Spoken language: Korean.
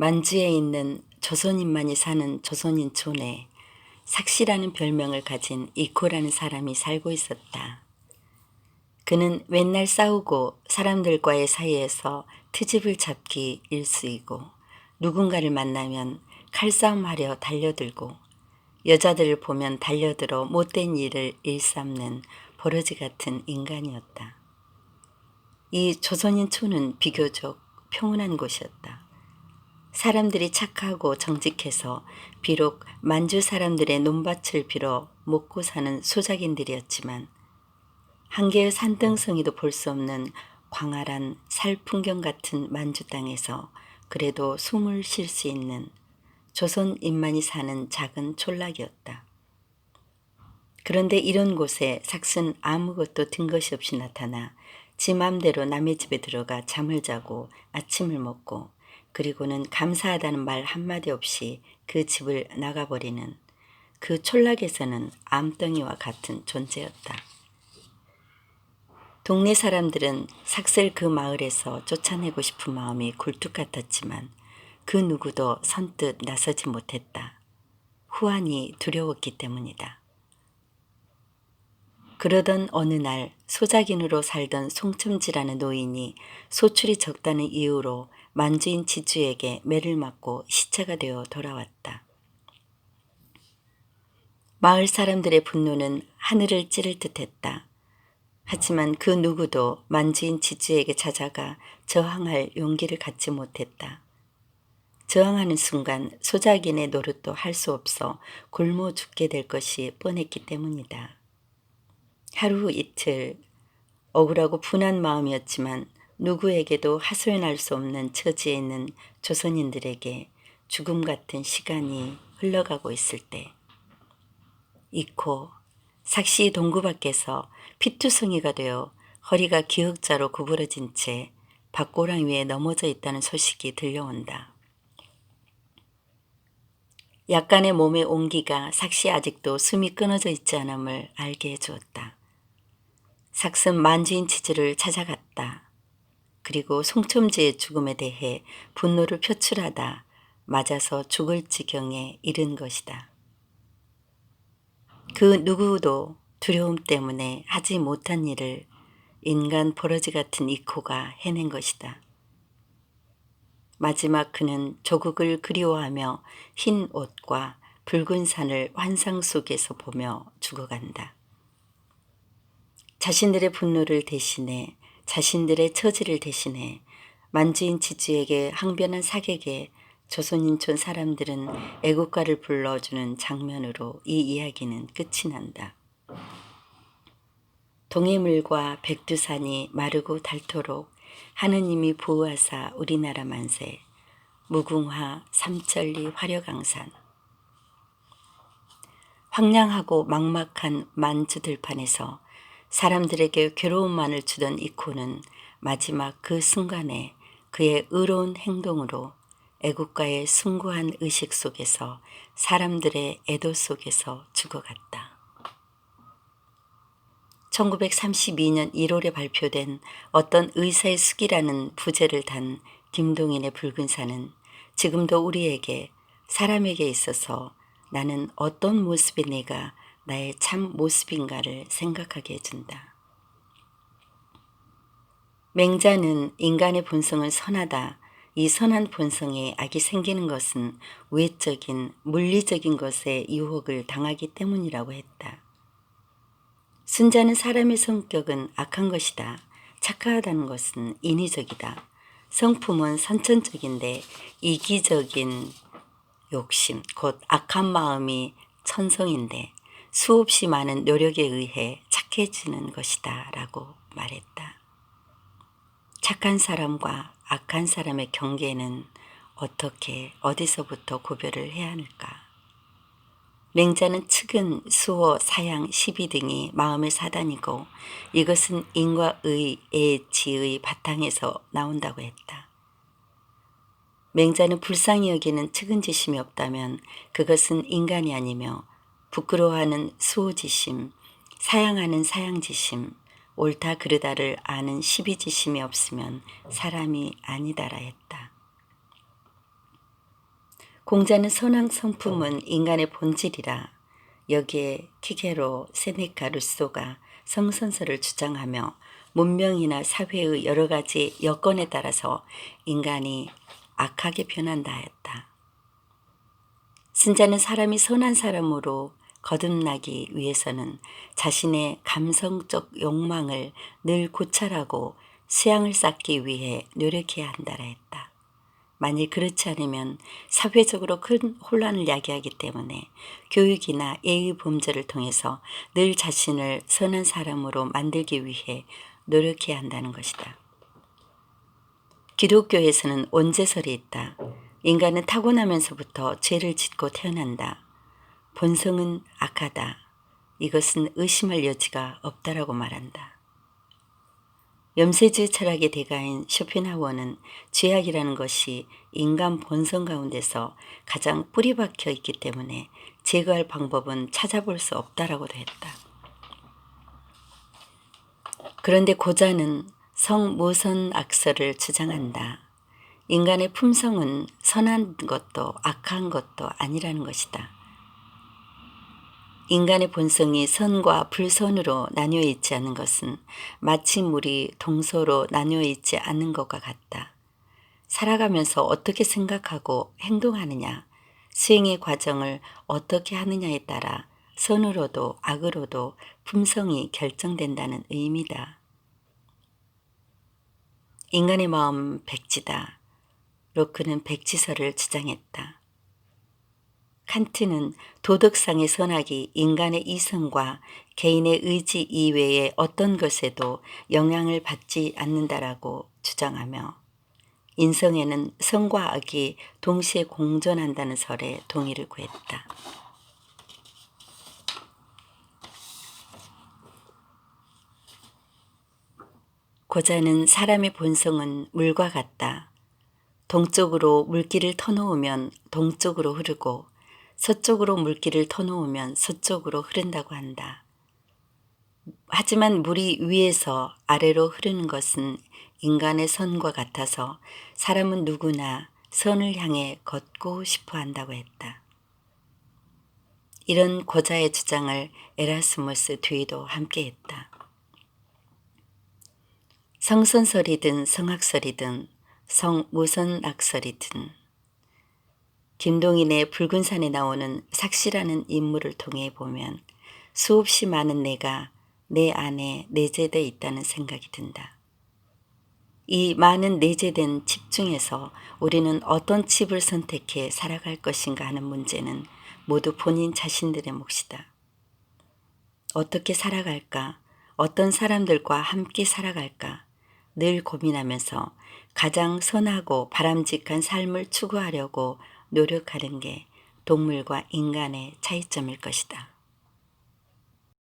만주에 있는 조선인만이 사는 조선인촌에 삭시라는 별명을 가진 이코라는 사람이 살고 있었다. 그는 맨날 싸우고 사람들과의 사이에서 트집을 잡기 일쑤이고 누군가를 만나면 칼싸움하려 달려들고 여자들을 보면 달려들어 못된 일을 일삼는 버러지 같은 인간이었다. 이 조선인촌은 비교적 평온한 곳이었다. 사람들이 착하고 정직해서 비록 만주 사람들의 논밭을 빌어 먹고 사는 소작인들이었지만 한 개의 산등성이도 볼 수 없는 광활한 살풍경 같은 만주 땅에서 그래도 숨을 쉴 수 있는 조선인만이 사는 작은 촌락이었다. 그런데 이런 곳에 삭스는 아무것도 든 것이 없이 나타나 지 맘대로 남의 집에 들어가 잠을 자고 아침을 먹고 그리고는 감사하다는 말 한마디 없이 그 집을 나가버리는 그 촌락에서는 암덩이와 같은 존재였다. 동네 사람들은 삭스를 그 마을에서 쫓아내고 싶은 마음이 굴뚝 같았지만 그 누구도 선뜻 나서지 못했다. 후환이 두려웠기 때문이다. 그러던 어느 날 소작인으로 살던 송첨지라는 노인이 소출이 적다는 이유로 만주인 지주에게 매를 맞고 시체가 되어 돌아왔다. 마을 사람들의 분노는 하늘을 찌를 듯했다. 하지만 그 누구도 만주인 지주에게 찾아가 저항할 용기를 갖지 못했다. 저항하는 순간 소작인의 노릇도 할 수 없어 굶어 죽게 될 것이 뻔했기 때문이다. 하루 이틀 억울하고 분한 마음이었지만 누구에게도 하소연할 수 없는 처지에 있는 조선인들에게 죽음 같은 시간이 흘러가고 있을 때 이코 삭시 동구 밖에서 피투성이가 되어 허리가 기역자로 구부러진 채 밭고랑 위에 넘어져 있다는 소식이 들려온다. 약간의 몸의 온기가 삭시에 아직도 숨이 끊어져 있지 않음을 알게 해주었다. 삭스는 만주인 지주를 찾아갔다. 그리고 송첨지의 죽음에 대해 분노를 표출하다 맞아서 죽을 지경에 이른 것이다. 그 누구도 두려움 때문에 하지 못한 일을 인간 버러지 같은 이코가 해낸 것이다. 마지막 그는 조국을 그리워하며 흰 옷과 붉은 산을 환상 속에서 보며 죽어간다. 자신들의 분노를 대신해 자신들의 처지를 대신해 만주인 지주에게 항변한 사객에 조선인촌 사람들은 애국가를 불러주는 장면으로 이 이야기는 끝이 난다. 동해물과 백두산이 마르고 닳도록 하느님이 보호하사 우리나라 만세 무궁화 삼천리 화려강산. 황량하고 막막한 만주 들판에서 사람들에게 괴로움만을 주던 이코는 마지막 그 순간에 그의 의로운 행동으로 애국가의 숭고한 의식 속에서 사람들의 애도 속에서 죽어갔다. 1932년 1월에 발표된 어떤 의사의 숙이라는 부제를 단 김동인의 붉은 산은 지금도 우리에게 사람에게 있어서 나는 어떤 모습의 내가 나의 참 모습인가를 생각하게 해준다. 맹자는 인간의 본성은 선하다. 이 선한 본성에 악이 생기는 것은 외적인 물리적인 것에 유혹을 당하기 때문이라고 했다. 순자는 사람의 성격은 악한 것이다. 착하다는 것은 인위적이다. 성품은 선천적인데 이기적인 욕심, 곧 악한 마음이 천성인데 수없이 많은 노력에 의해 착해지는 것이다 라고 말했다. 착한 사람과 악한 사람의 경계는 어떻게 어디서부터 구별을 해야 할까? 맹자는 측은, 수호, 사양, 시비 등이 마음의 사단이고 이것은 인과 의의 지의 바탕에서 나온다고 했다. 맹자는 불쌍히 여기는 측은지심이 없다면 그것은 인간이 아니며 부끄러워하는 수호지심, 사양하는 사양지심, 옳다 그르다를 아는 시비지심이 없으면 사람이 아니다라 했다. 공자는 선왕 성품은 인간의 본질이라 여기에 키게로, 세네카, 루소가 성선설을 주장하며 문명이나 사회의 여러 가지 여건에 따라서 인간이 악하게 변한다 하였다. 승자는 사람이 선한 사람으로 거듭나기 위해서는 자신의 감성적 욕망을 늘 고찰하고 수양을 쌓기 위해 노력해야 한다라 했다. 만일 그렇지 않으면 사회적으로 큰 혼란을 야기하기 때문에 교육이나 예의 범죄를 통해서 늘 자신을 선한 사람으로 만들기 위해 노력해야 한다는 것이다. 기독교에서는 원죄설이 있다. 인간은 타고나면서부터 죄를 짓고 태어난다. 본성은 악하다. 이것은 의심할 여지가 없다라고 말한다. 염세주의 철학의 대가인 쇼펜하우어는 죄악이라는 것이 인간 본성 가운데서 가장 뿌리 박혀 있기 때문에 제거할 방법은 찾아볼 수 없다라고도 했다. 그런데 고자는 성모선악설을 주장한다. 인간의 품성은 선한 것도 악한 것도 아니라는 것이다. 인간의 본성이 선과 불선으로 나뉘어 있지 않은 것은 마치 물이 동서로 나뉘어 있지 않는 것과 같다. 살아가면서 어떻게 생각하고 행동하느냐, 수행의 과정을 어떻게 하느냐에 따라 선으로도 악으로도 품성이 결정된다는 의미다. 인간의 마음은 백지다. 로크는 백지설을 주장했다. 칸트는 도덕상의 선악이 인간의 이성과 개인의 의지 이외의 어떤 것에도 영향을 받지 않는다라고 주장하며 인성에는 선과 악이 동시에 공존한다는 설에 동의를 구했다. 고자는 사람의 본성은 물과 같다. 동쪽으로 물길을 터놓으면 동쪽으로 흐르고 서쪽으로 물길을 터놓으면 서쪽으로 흐른다고 한다. 하지만 물이 위에서 아래로 흐르는 것은 인간의 선과 같아서 사람은 누구나 선을 향해 걷고 싶어 한다고 했다. 이런 고자의 주장을 에라스무스 뒤도 함께했다. 성선설이든 성악설이든 성모선악설이든 김동인의 붉은 산에 나오는 삭시라는 인물을 통해 보면 수없이 많은 내가 내 안에 내재되어 있다는 생각이 든다. 이 많은 내재된 칩 중에서 우리는 어떤 칩을 선택해 살아갈 것인가 하는 문제는 모두 본인 자신들의 몫이다. 어떻게 살아갈까? 어떤 사람들과 함께 살아갈까? 늘 고민하면서 가장 선하고 바람직한 삶을 추구하려고 노력하는 게 동물과 인간의 차이점일 것이다.